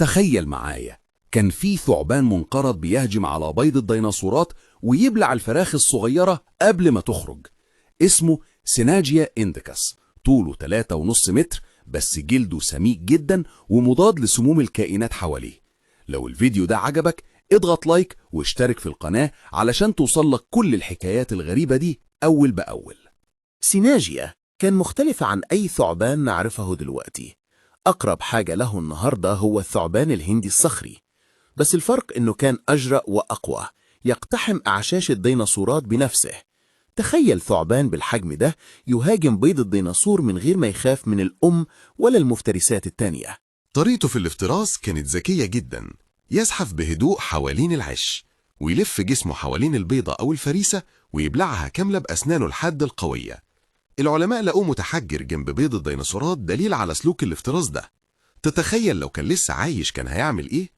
تخيل معايا، كان في ثعبان منقرض بيهجم على بيض الديناصورات ويبلع الفراخ الصغيرة قبل ما تخرج. اسمه سيناجيا إنديكاس، طوله 3.5 متر، بس جلده سميك جدا ومضاد لسموم الكائنات حواليه. لو الفيديو ده عجبك اضغط لايك واشترك في القناة علشان توصلك كل الحكايات الغريبة دي أول بأول. سيناجيا كان مختلف عن أي ثعبان نعرفه دلوقتي. أقرب حاجة له النهاردة هو الثعبان الهندي الصخري، بس الفرق إنه كان أجرأ وأقوى، يقتحم أعشاش الديناصورات بنفسه. تخيل ثعبان بالحجم ده يهاجم بيض الديناصور من غير ما يخاف من الأم ولا المفترسات التانية. طريقته في الافتراس كانت ذكية جدا. يزحف بهدوء حوالين العش ويلف جسمه حوالين البيضة أو الفريسة ويبلعها كاملة بأسنانه الحادة القوية. العلماء لقوه متحجر جنب بيض الديناصورات، دليل على سلوك الافتراس ده. تتخيل لو كان لسه عايش كان هيعمل إيه؟